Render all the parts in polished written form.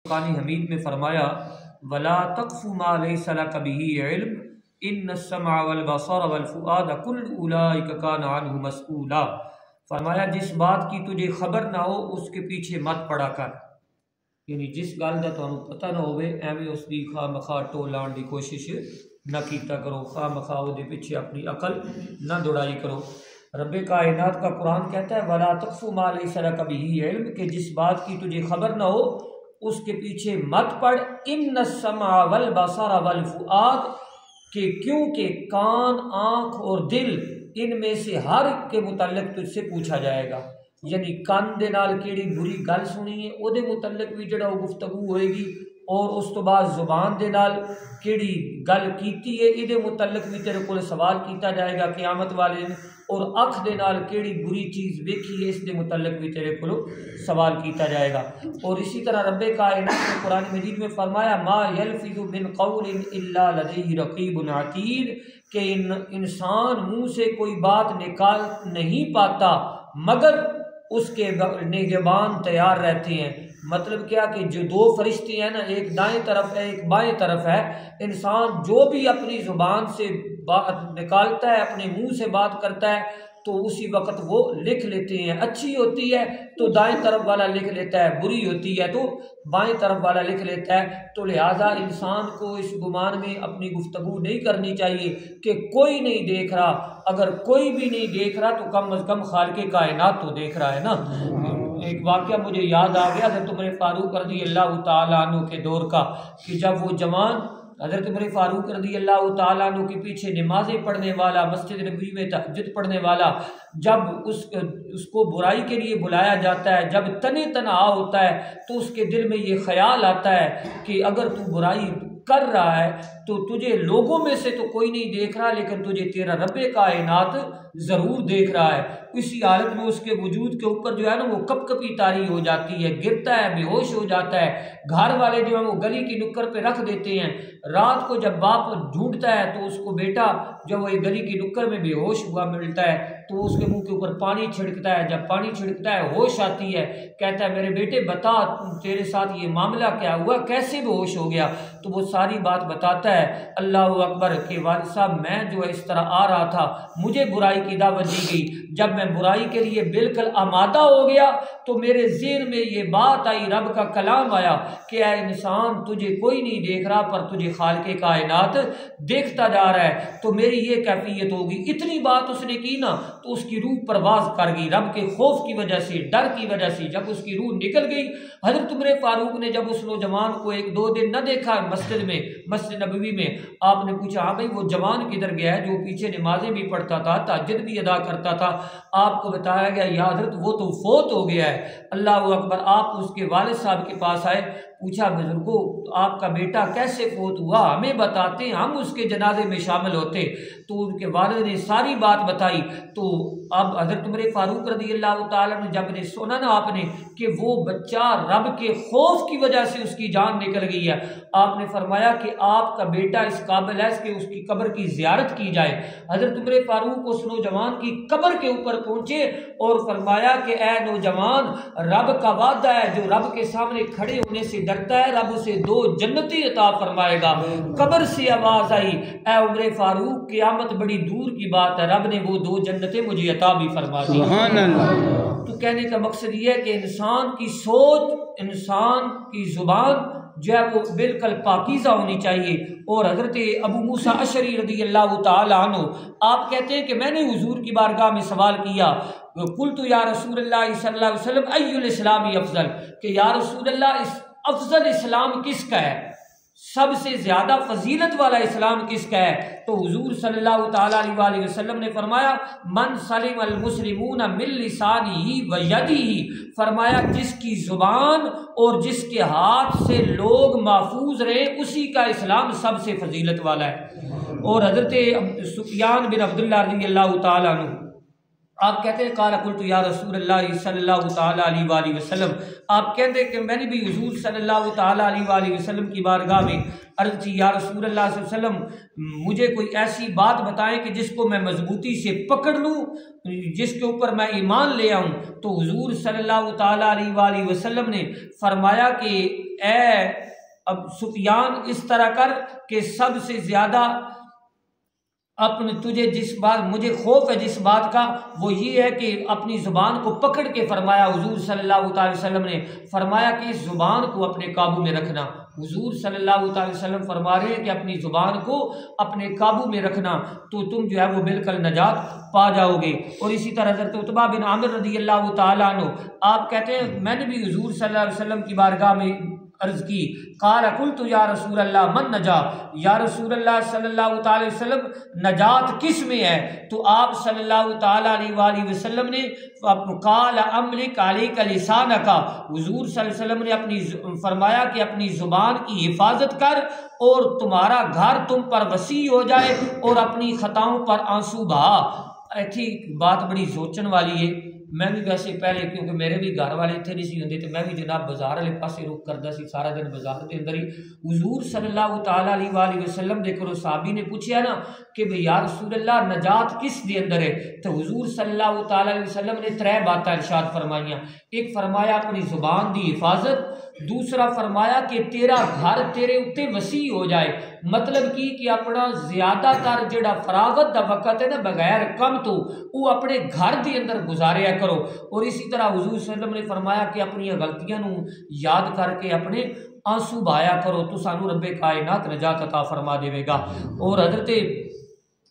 قرآن حمید میں فرمایا ولا تقف ما ليس لك به علم ان السمع والبصر والفؤاد كل اولئک کان عنہ مسئولا۔ فرمایا جس بات کی تجھے خبر نہ ہو اس کے پیچھے مت پڑا کر، یعنی جس گل کا تمہیں پتہ نہ ہوئے ایویں اس کی خواہ مخواہ ٹول لاؤن کی کوشش نہ کیتا کرو، خواہ مخواہ وہ پیچھے اپنی عقل نہ دوڑائی کرو۔ رب کائنات کا قرآن کہتا ہے ولا تقف ما لیس لک بہ علم، کہ جس بات کی تجھے خبر نہ ہو اس کے پیچھے مت پڑ۔ ان السمع والبصر والفؤاد، کہ کیونکہ کان، آنکھ اور دل ان میں سے ہر ایک کے متعلق تجھ سے پوچھا جائے گا، یعنی کان دے نال کیڑی بری گل سنی ہے او دے متعلق بھی جڑا وہ گفتگو ہوئے گی، اور اس تو بعد زبان دے نال کیڑی گل کیتی ہے یہ متعلق بھی تیرے کو سوال کیتا جائے گا قیامت والے دن، اور اکھ دے نال کیڑی بری چیز ویکھی ہے اس دے متعلق بھی تیرے کو سوال کیتا جائے گا۔ اور اسی طرح رب کائنات نے قرآن مجید میں فرمایا ما یلفظ من قول الا لدیہ رقیب عتید، کہ انسان منہ سے کوئی بات نکال نہیں پاتا مگر اس کے نگہبان تیار رہتے ہیں۔ مطلب کیا کہ جو دو فرشتے ہیں نا، ایک دائیں طرف ہے ایک بائیں طرف ہے، انسان جو بھی اپنی زبان سے بات نکالتا ہے، اپنے منہ سے بات کرتا ہے تو اسی وقت وہ لکھ لیتے ہیں، اچھی ہوتی ہے تو دائیں طرف والا لکھ لیتا ہے، بری ہوتی ہے تو بائیں طرف والا لکھ لیتا ہے۔ تو لہٰذا انسان کو اس گمان میں اپنی گفتگو نہیں کرنی چاہیے کہ کوئی نہیں دیکھ رہا، اگر کوئی بھی نہیں دیکھ رہا تو کم از کم خالق کائنات تو دیکھ رہا ہے نا۔ ایک واقعہ مجھے یاد آ گیا حضرت عمر فاروق رضی اللہ تعالیٰ عنہ کے دور کا، کہ جب وہ جوان حضرت عمر فاروق رضی اللہ تعالیٰ عنہ کے پیچھے نمازیں پڑھنے والا، مسجد نبوی میں تہجد پڑھنے والا، جب اس کو برائی کے لیے بلایا جاتا ہے، جب تنے تنہا ہوتا ہے تو اس کے دل میں یہ خیال آتا ہے کہ اگر تو برائی کر رہا ہے تو تجھے لوگوں میں سے تو کوئی نہیں دیکھ رہا لیکن تجھے تیرا رب کائنات ضرور دیکھ رہا ہے۔ اسی حالت میں اس کے وجود کے اوپر جو ہے نا وہ کپ کپی طاری ہو جاتی ہے، گرتا ہے، بے ہوش ہو جاتا ہے۔ گھر والے جو ہیں وہ گلی کی نکر پہ رکھ دیتے ہیں۔ رات کو جب باپ ڈھونڈتا ہے تو اس کو بیٹا جب وہ گلی کی نکر میں بے ہوش ہوا ملتا ہے تو اس کے منہ کے اوپر پانی چھڑکتا ہے، جب پانی چھڑکتا ہے ہوش آتی ہے، کہتا ہے میرے بیٹے بتا تیرے ساتھ یہ معاملہ کیا ہوا، کیسے بے ہوش ہو گیا؟ تو وہ ساری بات بتاتا ہے اللہ اکبر کہ والد صاحب میں جو ہے اس طرح آ رہا تھا، مجھے برائی کی دعوت دی گئی، جب میں برائی کے لیے بالکل آمادہ ہو گیا تو میرے ذہن میں یہ بات آئی، رب کا کلام آیا کہ اے انسان تجھے کوئی نہیں دیکھ رہا پر تجھے خالق کائنات دیکھتا جا رہا ہے، تو میری یہ کیفیت ہوگی۔ اتنی بات اس نے کی نا تو اس کی روح پرواز کر گئی، رب کے خوف کی وجہ سے، ڈر کی وجہ سے جب اس کی روح نکل گئی۔ حضرت عمر فاروق نے جب اس نوجوان کو ایک دو دن نہ دیکھا مسجد نبوی میں، آپ نے پوچھا ہاں بھائی وہ جوان کدھر گیا ہے جو پیچھے نمازیں بھی پڑھتا تھا، تہجد بھی ادا کرتا تھا؟ آپ کو بتایا گیا یا حضرت وہ تو فوت ہو گیا ہے۔ اللہ اکبر۔ آپ اس کے والد صاحب کے پاس آئے، پوچھا بزرگوں آپ کا بیٹا کیسے فوت ہوا، ہمیں بتاتے ہم اس کے جنازے میں شامل ہوتے۔ تو ان کے والد نے ساری بات بتائی۔ تو اب حضرت عمر فاروق رضی اللہ تعالیٰ نے جب نے سنا نا آپ نے کہ وہ بچہ رب کے خوف کی وجہ سے اس کی جان نکل گئی ہے، آپ نے فرمایا کہ آپ کا بیٹا اس قابل ہے کہ اس کی قبر کی زیارت کی جائے۔ حضرت عمر فاروق اس نوجوان کی قبر کے اوپر پہنچے اور فرمایا کہ اے نوجوان، رب کا وعدہ ہے جو رب کے سامنے کھڑے ہونے سے ڈرتا ہے رب اسے 2 جنتی عطا فرمائے گا۔ قبر سے آواز آئی اے عمر فاروق قیامت بڑی دور کی بات ہے، رب نے وہ 2 جنتیں مجھے عطا بھی فرما دی۔ سبحان اللہ۔ تو کہنے کا مقصد یہ ہے کہ انسان کی سوچ، انسان کی زبان جو ہے وہ بالکل پاکیزہ ہونی چاہیے۔ اور حضرت ابو موسیٰ اشعری رضی اللہ تعالیٰ عنہ آپ کہتے ہیں کہ میں نے حضور کی بارگاہ میں سوال کیا، قلت یا رسول اللہ صلی اللہ علیہ وسلم ای الاسلام افضل، کہ یا رسول اللہ اس افضل اسلام کس کا ہے، سب سے زیادہ فضیلت والا اسلام کس کا ہے؟ تو حضور صلی اللہ تعالیٰ علیہ وسلم نے فرمایا من سلم المسلمون من لسانہ و یدہ، فرمایا جس کی زبان اور جس کے ہاتھ سے لوگ محفوظ رہے اسی کا اسلام سب سے فضیلت والا ہے۔ اور حضرت سفیان بن عبداللہ رضی اللہ تعالیٰ عنہ آپ کہتے ہیں قال قلت یا رسول اللہ صلی اللہ تعالیٰ علیہ وآلہ وسلم، آپ کہتے ہیں کہ میں نے بھی حضور صلی اللہ تعالیٰ علیہ وآلہ وسلم کی بارگاہ میں عرض کی یا رسول اللہ صلی اللہ علیہ وسلم مجھے کوئی ایسی بات بتائیں کہ جس کو میں مضبوطی سے پکڑ لوں، جس کے اوپر میں ایمان لے آؤں۔ تو حضور صلی اللہ تعالیٰ علیہ وآلہ وسلم نے فرمایا کہ اے اب سفیان اس طرح کر کہ سب سے زیادہ اپنے تجھے جس بات مجھے خوف ہے جس بات کا وہ یہ ہے کہ اپنی زبان کو پکڑ کے فرمایا حضور صلی اللہ تعالی وسلم نے فرمایا کہ اس زبان کو اپنے قابو میں رکھنا۔ حضور صلی اللہ تعالی وسلم فرما رہے ہیں کہ اپنی زبان کو اپنے قابو میں رکھنا تو تم جو ہے وہ بالکل نجات پا جاؤ گے۔ اور اسی طرح حضرت عتبہ بن عامر رضی اللہ تعالیٰ عنہ آپ کہتے ہیں میں نے بھی حضور صلی اللہ علیہ وسلم کی بارگاہ میں عرض کی قال قلت یا رسول اللہ من نجا، یا رسول اللہ صلی اللہ تعالی وسلم نجات کس میں ہے؟ تو آپ صلی اللہ تعالی علیہ وآلہ وسلم نے قال املک علیک لسانک، حضور صلی اللہ علیہ وسلم نے اپنی فرمایا کہ اپنی زبان کی حفاظت کر اور تمہارا گھر تم پر وسیع ہو جائے اور اپنی خطاؤں پر آنسو بہا۔ ایسی بات بڑی سوچن والی ہے۔ میں بھی ویسے پہلے کیونکہ میرے بھی گھر والے اتنے نہیں سی ہوندے تو میں بھی جناب بازار والے پاسے رک کردا سی، سارا دن بازار کے اندر ہی۔ حضور صلی اللہ تعالیٰ علیہ وآلہ وسلم دے کولوں صحابی نے پوچھا نا کہ بھئی یا رسول اللہ نجات کس دے اندر ہے؟ تو حضور صلی اللہ تعالیٰ علیہ وسلم نے 3 باتیں ارشاد فرمائیاں۔ ایک فرمایا اپنی زبان دی حفاظت، دوسرا فرمایا کہ تیرا گھر تیرے اتے وسیع ہو جائے، مطلب کہ اپنا زیادہ تر جڑا فراغت دا وقت ہے نا بغیر کم تو وہ اپنے گھر دے اندر گزاریا کرو۔ اور اسی طرح حضور صلی اللہ علیہ وسلم نے فرمایا کہ اپنی غلطیاں نو یاد کر کے اپنے آنسو بہایا کرو تو سانو رب کائنات نجات عطا فرما دے گا۔ اور حضرت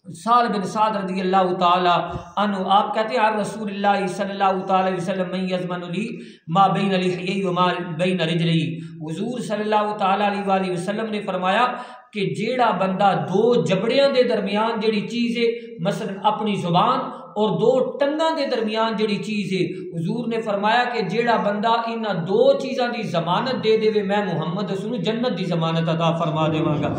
سہل بن سعد رضی اللہ تعالی عنہ آپ کہتے ہیں رسول اللہ صلی اللہ تعالی وسلم من یضمن لی ما بین لحیی و ما بین رجلی، حضور صلی اللہ تعالی علیہ وآلہ وسلم نے فرمایا کہ جیڑا بندہ 2 جبڑیاں دے درمیان جیڑی چیز ہے مثلا اپنی زبان اور 2 ٹنگاں دے درمیان جیڑی چیز ہے، حضور نے فرمایا کہ جیڑا بندہ ان 2 چیزاں دی ضمانت دے دے میں محمد رسول جنت دی ضمانت عطا فرما دیواں گا۔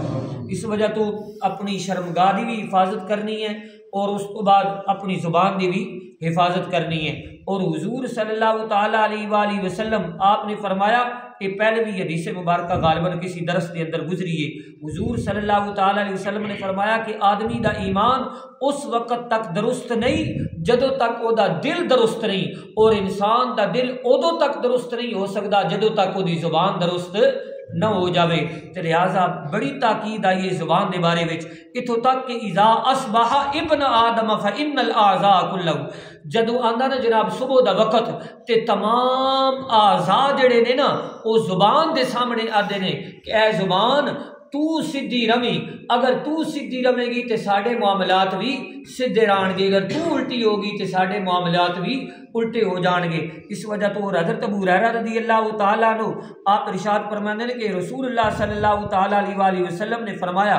اس وجہ تو اپنی شرمگاہ دی بھی حفاظت کرنی ہے اور اس تو بعد اپنی زبان دی بھی حفاظت کرنی ہے۔ اور حضور صلی اللہ تعالیٰ علیہ وآلہ وسلم آپ نے فرمایا کہ پہلے بھی حدیث مبارکہ غالباً کسی درس کے اندر گزری ہے، حضور صلی اللہ تعالیٰ علیہ وسلم نے فرمایا کہ آدمی دا ایمان اس وقت تک درست نہیں جدوں تک او دا دل درست نہیں، اور انسان دا دل ادو تک درست نہیں ہو سکتا جدوں تک او دی زبان درست نہ ہو جاوے۔ تو لہٰذا بڑی تاکید آئی ہے زبان دے بارے وچ، اتھوں تک کہ اذا اصبح ابن آدم فإن الأعضاء كلها، جدو آندا نا جناب صبح دا وقت تے تمام اعضاء جڑے نے نا او زبان دے سامنے آدے نے کہ اے زبان تو سدھی روی، اگر تو سدھی رہے گی تے ساڈے معاملات بھی سدھے رہن گے، اگر تو الٹی ہوگی تے ساڈے معاملات بھی الٹے ہو جان گے۔ اس وجہ تو حضرت ابو ہریرہ رضی اللہ تعالیٰ عنہ آپ ارشاد فرماتے ہیں کہ رسول اللہ صلی اللہ تعالیٰ علیہ وآلہ وسلم نے فرمایا،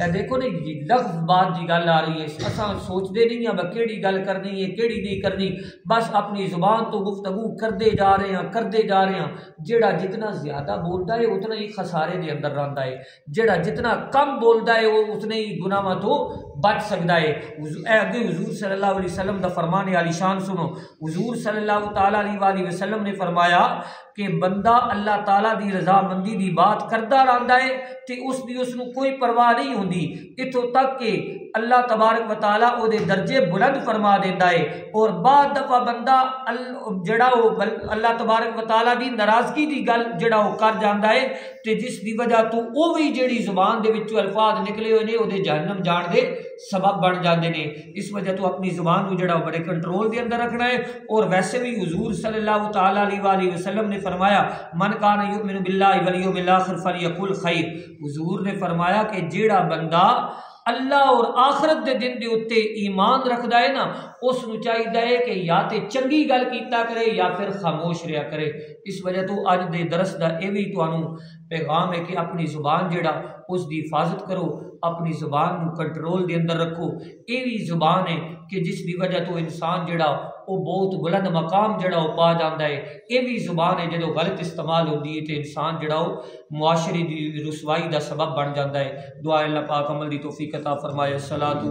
اے دیکھو نا لفظ بات دی گل آ رہی ہے، اساں سوچتے نہیں ہیں کیڑی گل کرنی ہے کیڑی نہیں کرنی، بس اپنی زبان تو گفتگو کرتے جا رہے ہیں۔ جیڑا جتنا زیادہ بولتا ہے اتنا ہی خسارے دے اندر رہتا ہے، جیڑا جتنا کم بولتا ہے وہ اتنے ہی گناہاں تو بچ سکتا ہے۔ اگے حضور صلی اللہ علیہ وسلم دا فرمان عالی شان سنو، حضور صلی اللہ تعالیٰ علیہ وآلہ وسلم نے فرمایا کہ بندہ اللہ تعالیٰ دی رضامندی دی بات کرتا رہتا ہے تے اس نو کوئی پرواہ نہیں ہوندی، اتھوں تک کہ اللہ تبارک و تعالیٰ او دے درجے بلند فرما دیتا ہے۔ اور بعد دفعہ بندہ جڑا وہ اللہ تبارک و تعالیٰ دی ناراضگی دی گل جڑا وہ کر جاندا ہے تے جس دی وجہ تو او وی جڑی زبان دے وچوں الفاظ نکلے ہوئے نے او دے جہنم جان دے سبب بن جاندے نے۔ اس وجہ تو اپنی زبان کو جڑا بڑے کنٹرول دے اندر رکھنا ہے۔ اور ویسے بھی حضور صلی اللہ تعالیٰ علیہ وآلہ وسلم نے فرمایا من کان یؤمن باللہ والیوم الآخر فلیقل خیر، حضور نے فرمایا کہ جیڑا بندہ اللہ اور آخرت دے دن دے اتے ایمان رکھدا ہے نا اس نو چاہیے ہے کہ یا تے چنگی گل کیتا کرے یا پھر خاموش رہیا کرے۔ اس وجہ تو اج دے درس دا اے وی تانوں پیغام ہے کہ اپنی زبان جڑا اس دی حفاظت کرو، اپنی زبان نو کنٹرول دے اندر رکھو۔ اے وی زبان ہے کہ جس دی وجہ تو انسان جڑا وہ بہت بلند مقام جڑا وہ پا جاندا ہے۔ اے وی زبان ہے جدو غلط استعمال ہوندی ہے تے انسان جڑا وہ معاشرے دی رسوائی دا سبب بن جاندا ہے۔ دعا اللہ پاک عمل دی توفیق عطا فرمائے۔ الصلاۃ